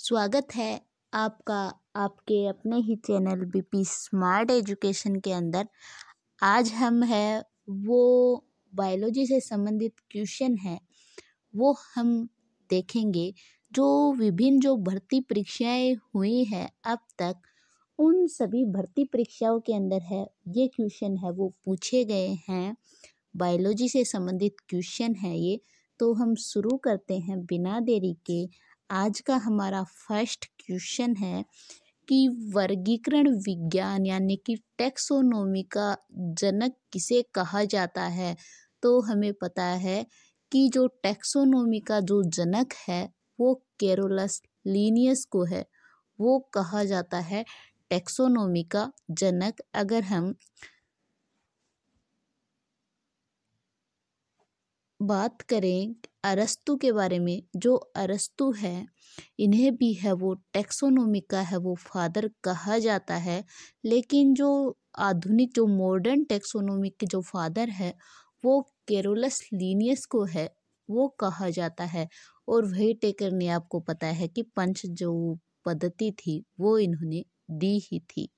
स्वागत है आपका आपके अपने ही चैनल बीपी स्मार्ट एजुकेशन के अंदर। आज हम है वो बायोलॉजी से संबंधित क्वेश्चन है वो हम देखेंगे। जो विभिन्न जो भर्ती परीक्षाएं हुई है अब तक, उन सभी भर्ती परीक्षाओं के अंदर है ये क्वेश्चन है वो पूछे गए हैं। बायोलॉजी से संबंधित क्वेश्चन है ये। तो हम शुरू करते हैं बिना देरी के। आज का हमारा फर्स्ट क्वेश्चन है कि वर्गीकरण विज्ञान यानी कि टैक्सोनॉमी का जनक किसे कहा जाता है। तो हमें पता है कि जो टैक्सोनॉमी का जो जनक है वो कैरोलस लिनियस को है, वो कहा जाता है टैक्सोनॉमी का जनक। अगर हम बात करें अरस्तु के बारे में, जो अरस्तु है इन्हें भी है वो टैक्सोनॉमी का है वो फादर कहा जाता है। लेकिन जो आधुनिक जो मॉडर्न टैक्सोनॉमी के जो फादर है वो कैरोलस लिनियस को है वो कहा जाता है। और वही टेकर ने आपको पता है कि पंच जो पद्धति थी वो इन्होंने दी ही थी।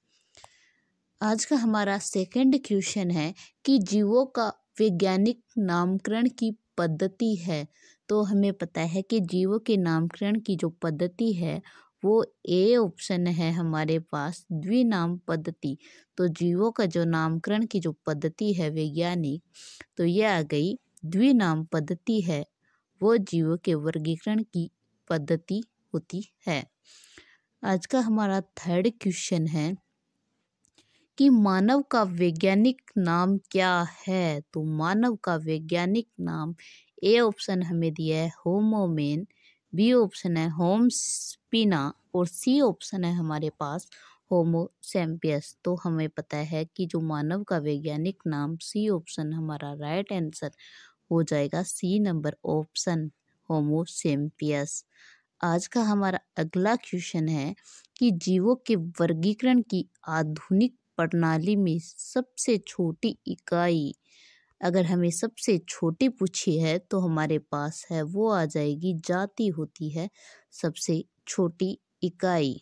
आज का हमारा सेकंड क्वेश्चन है कि जीवों का वैज्ञानिक नामकरण की पद्धति है। तो हमें पता है कि जीवों के नामकरण की जो पद्धति है वो ए ऑप्शन है हमारे पास द्विनाम पद्धति। तो जीवों का जो नामकरण की जो पद्धति है वैज्ञानिक, तो ये आ गई द्विनाम पद्धति है, वो जीवों के वर्गीकरण की पद्धति होती है। आज का हमारा थर्ड क्वेश्चन है कि मानव का वैज्ञानिक नाम क्या है। तो मानव का वैज्ञानिक नाम ए ऑप्शन हमें दिया है होमोमेन, बी ऑप्शन है होमस्पिना और सी ऑप्शन है हमारे पास होमो सैम्पियस। तो हमें पता है कि जो मानव का वैज्ञानिक नाम सी ऑप्शन हमारा राइट आंसर हो जाएगा, सी नंबर ऑप्शन होमो सैम्पियस। आज का हमारा अगला क्वेश्चन है कि जीवों के वर्गीकरण की आधुनिक प्रणाली में सबसे छोटी इकाई, अगर हमें सबसे छोटी पूछी है तो हमारे पास है वो आ जाएगी जाति होती है सबसे छोटी इकाई।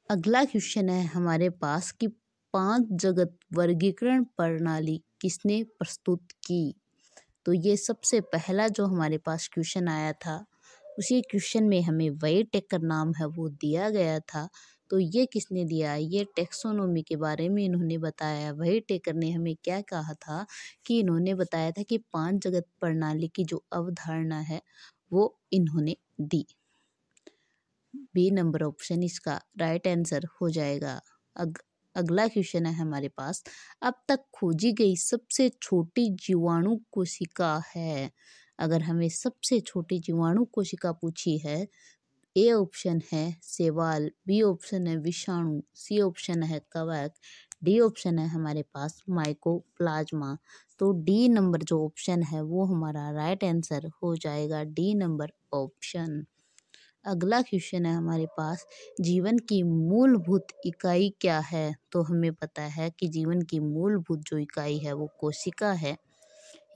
अगला क्वेश्चन है हमारे पास कि 5 जगत वर्गीकरण प्रणाली किसने प्रस्तुत की। तो ये सबसे पहला जो हमारे पास क्वेश्चन आया था उसी क्वेश्चन में हमें वही टेकर नाम है वो दिया गया था। तो ये किसने दिया, ये टैक्सोनॉमी के बारे में इन्होंने बताया। वही टेकर ने हमें क्या कहा था कि इन्होंने बताया था कि 5 जगत प्रणाली की जो अवधारणा है वो इन्होंने दी। बी नंबर ऑप्शन इसका राइट आंसर हो जाएगा। अगला क्वेश्चन है हमारे पास, अब तक खोजी गई सबसे छोटी जीवाणु कोशिका है। अगर हमें सबसे छोटी जीवाणु कोशिका पूछी है, ए ऑप्शन है शैवाल, बी ऑप्शन है विषाणु, सी ऑप्शन है कवक, डी ऑप्शन है हमारे पास माइकोप्लाज्मा। तो डी नंबर जो ऑप्शन है वो हमारा राइट आंसर हो जाएगा, डी नंबर ऑप्शन। अगला क्वेश्चन है हमारे पास, जीवन की मूलभूत इकाई क्या है। तो हमें पता है कि जीवन की मूलभूत जो इकाई है वो कोशिका है,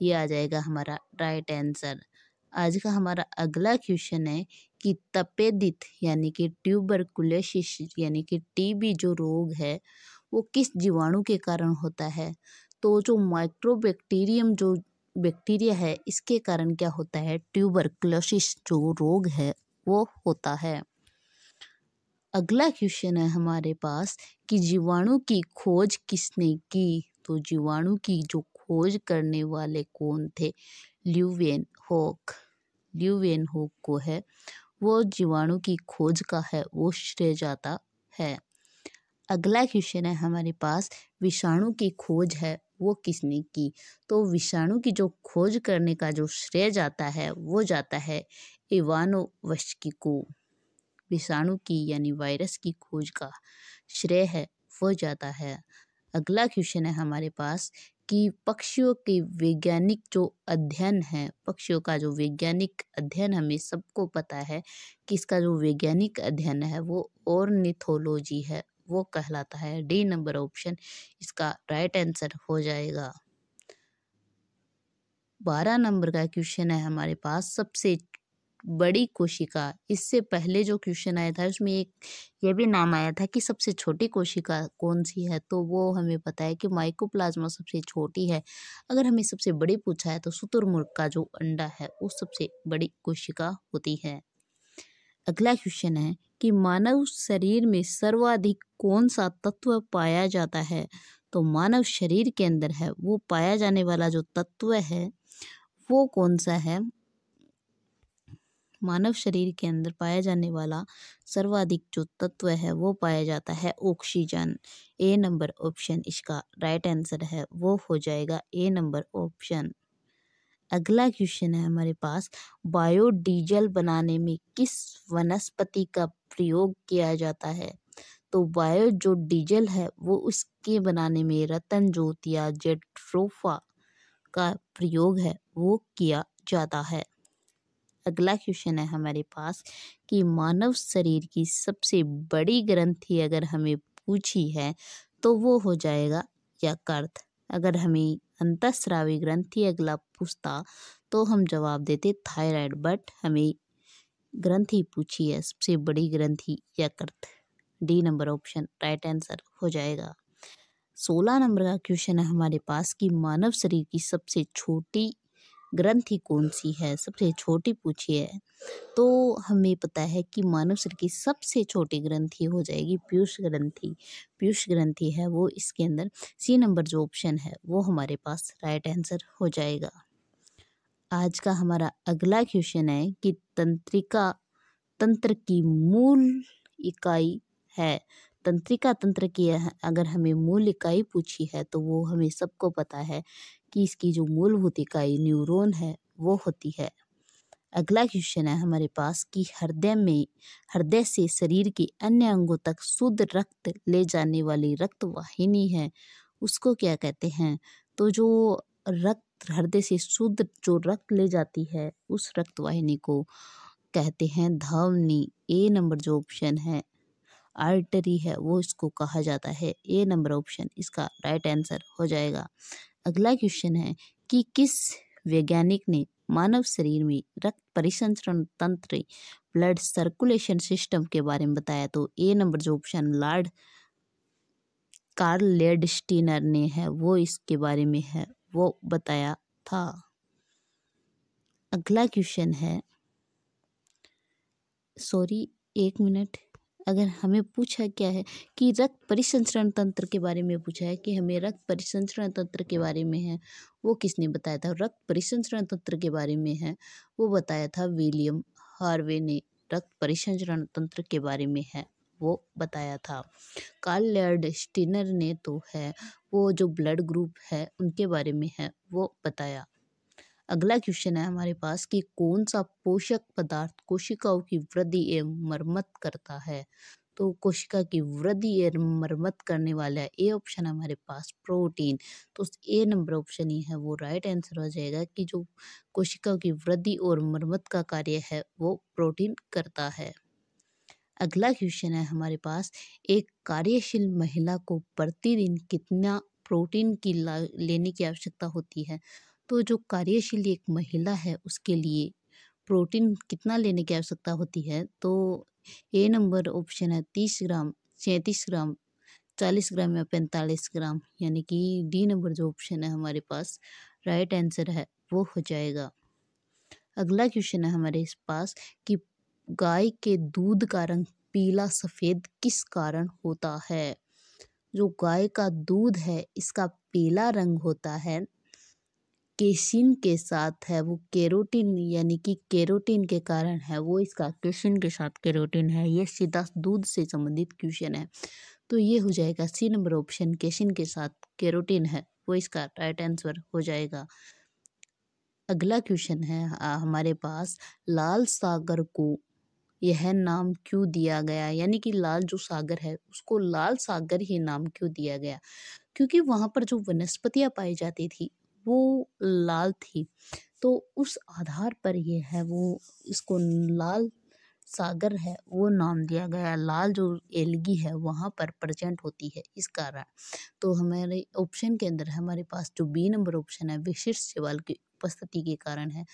ये आ जाएगा हमारा राइट आंसर। आज का हमारा अगला क्वेश्चन है कि तपेदिक यानी कि ट्यूबरकुलोसिस यानी कि टीबी जो रोग है वो किस जीवाणु के कारण होता है। तो जो माइक्रोबैक्टीरियम जो बैक्टीरिया है इसके कारण क्या होता है, ट्यूबरकुलोसिस जो रोग है वो होता है। अगला क्वेश्चन है हमारे पास कि जीवाणु की खोज किसने की। तो जीवाणु की जो खोज करने वाले कौन थे, ल्यूवेनहोक। ल्यूवेनहोक को है वो जीवाणु की खोज का है वो श्रेय जाता है। अगला क्वेश्चन है हमारे पास, विषाणु की खोज है वो किसने की। तो विषाणु की जो खोज करने का जो श्रेय जाता है वो जाता है इवानोव्स्की को। विषाणु की यानी वायरस की खोज का श्रेय है वो जाता है। अगला क्वेश्चन है हमारे पास कि पक्षियों के वैज्ञानिक जो अध्ययन है, पक्षियों का जो वैज्ञानिक अध्ययन हमें सबको पता है कि इसका जो वैज्ञानिक अध्ययन है वो ऑर्निथोलॉजी है वो कहलाता है। डी नंबर ऑप्शन इसका राइट आंसर हो जाएगा। 12 नंबर का क्वेश्चन है हमारे पास, सबसे बड़ी कोशिका। इससे पहले जो क्वेश्चन आया था उसमें एक ये भी नाम आया था कि सबसे छोटी कोशिका कौन सी है, तो वो हमें पता है कि माइकोप्लाज्मा सबसे छोटी है। अगर हमें सबसे बड़ी पूछा है तो शुतुरमुर्ग का जो अंडा है वो सबसे बड़ी कोशिका होती है। अगला क्वेश्चन है कि मानव शरीर में सर्वाधिक कौन सा तत्व पाया जाता है। तो मानव शरीर के अंदर है वो पाया जाने वाला जो तत्व है वो कौन सा है। मानव शरीर के अंदर पाया जाने वाला सर्वाधिक जो तत्व है वो पाया जाता है ऑक्सीजन। ए नंबर ऑप्शन इसका राइट आंसर है, वो हो जाएगा ए नंबर ऑप्शन। अगला क्वेश्चन है हमारे पास, बायोडीजल बनाने में किस वनस्पति का प्रयोग किया जाता है। तो बायो जो डीजल है वो उसके बनाने में रतन जोत या जेट्रोफा का प्रयोग है वो किया जाता है। अगला क्वेश्चन है हमारे पास कि मानव शरीर की सबसे बड़ी ग्रंथि अगर हमें पूछी है तो वो हो जाएगा यकृत। अगर हमें अंतःस्रावी ग्रंथि अगला पूछता तो हम जवाब देते थायराइड, बट हमें ग्रंथि पूछी है सबसे बड़ी ग्रंथि यकृत। D number option right answer हो जाएगा। 16 नंबर का क्वेश्चन है हमारे पास कि मानव शरीर की सबसे छोटी ग्रंथि कौन सी है, सबसे छोटी पूछी है। तो हमें पता है कि मानव शरीर की सबसे छोटी ग्रंथि हो जाएगी पीयूष ग्रंथि। पीयूष ग्रंथि है वो इसके अंदर सी नंबर जो ऑप्शन है वो हमारे पास राइट आंसर हो जाएगा। आज का हमारा अगला क्वेश्चन है कि तंत्र की मूल इकाई है। तंत्रिका तंत्र की अगर हमें मूल इकाई पूछी है तो वो हमें सबको पता है कि इसकी जो मूलभूत इकाई न्यूरॉन है वो होती है। अगला क्वेश्चन है हमारे पास कि हृदय से शरीर के अन्य अंगों तक शुद्ध रक्त ले जाने वाली रक्त वाहिनी है उसको क्या कहते हैं। तो जो रक्त हृदय से शुद्ध जो रक्त ले जाती है उस रक्त वाहिनी को कहते हैं धमनी। ए नंबर जो ऑप्शन है आर्टरी है वो इसको कहा जाता है। ए नंबर ऑप्शन इसका राइट आंसर हो जाएगा। अगला क्वेश्चन है कि किस वैज्ञानिक ने मानव शरीर में रक्त परिसंचरण तंत्र ब्लड सर्कुलेशन सिस्टम के बारे में बताया। तो ए नंबर जो ऑप्शन कार्ल लेडस्टीनर ने है वो इसके बारे में है वो बताया था। अगला क्वेश्चन है एक मिनट, अगर हमें पूछा क्या है कि रक्त परिसंचरण तंत्र के बारे में पूछा है कि हमें रक्त परिसंचरण तंत्र के बारे में है वो किसने बताया था। रक्त परिसंचरण तंत्र के बारे में है वो बताया था विलियम हार्वे ने। रक्त परिसंचरण तंत्र के बारे में है वो बताया था। कार्ल लेडस्टीनर ने तो है वो जो ब्लड ग्रुप है उनके बारे में है वो बताया। अगला क्वेश्चन है हमारे पास कि कौन सा पोषक पदार्थ कोशिकाओं की वृद्धि एवं मरम्मत करता है। तो कोशिका की वृद्धि एवं मरम्मत करने वाला ए ऑप्शन है हमारे पास प्रोटीन। तो ए नंबर ऑप्शन ही है वो राइट आंसर हो जाएगा कि जो कोशिकाओं की वृद्धि और मरम्मत का कार्य है वो प्रोटीन करता है। अगला क्वेश्चन है हमारे पास, एक कार्यशील महिला को प्रतिदिन कितना प्रोटीन की लेने की आवश्यकता होती है। तो जो कार्यशील एक महिला है उसके लिए प्रोटीन कितना लेने की आवश्यकता होती है। तो ए नंबर ऑप्शन है 30 ग्राम, 37 ग्राम, 40 ग्राम या 45 ग्राम, यानी कि डी नंबर जो ऑप्शन है हमारे पास राइट आंसर है वो हो जाएगा। अगला क्वेश्चन है हमारे पास कि गाय के दूध का रंग पीला सफेद किस कारण होता है। जो गाय का दूध है इसका पीला रंग होता है केसिन के साथ है वो केरोटिन, यानी कि केरोटिन के कारण है वो इसका केसिन के साथ केरोटिन है। ये सीधा दूध से संबंधित क्वेश्चन है तो ये हो जाएगा सी नंबर ऑप्शन केसिन के साथ केरोटिन है वो इसका राइट आंसर हो जाएगा। अगला क्वेश्चन है हमारे पास, लाल सागर को यह नाम क्यों दिया गया, यानी कि लाल जो सागर है उसको लाल सागर ही नाम क्यों दिया गया। क्योंकि वहाँ पर जो वनस्पतियाँ पाई जाती थी वो लाल थी, तो उस आधार पर ये है वो इसको लाल सागर है वो नाम दिया गया। लाल जो एलगी है वहाँ पर प्रेजेंट होती है इस कारण। तो हमारे ऑप्शन के अंदर हमारे पास जो बी नंबर ऑप्शन है विशिष्ट शैवाल की उपस्थिति के कारण है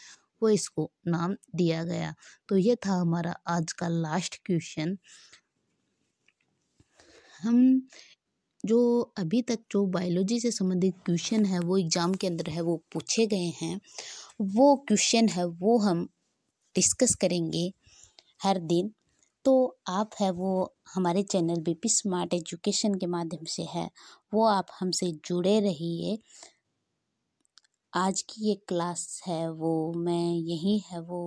वो इसको नाम दिया गया। तो ये था हमारा आज का लास्ट क्वेश्चन। हम जो अभी तक जो बायोलॉजी से संबंधित क्वेश्चन है वो एग्ज़ाम के अंदर है वो पूछे गए हैं, वो क्वेश्चन है वो हम डिस्कस करेंगे हर दिन। तो आप है वो हमारे चैनल बीपी स्मार्ट एजुकेशन के माध्यम से है वो आप हमसे जुड़े रहिए। आज की ये क्लास है वो मैं यहीं है वो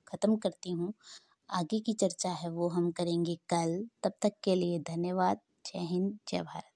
ख़त्म करती हूँ। आगे की चर्चा है वो हम करेंगे कल। तब तक के लिए धन्यवाद। जय हिंद, जय भारत।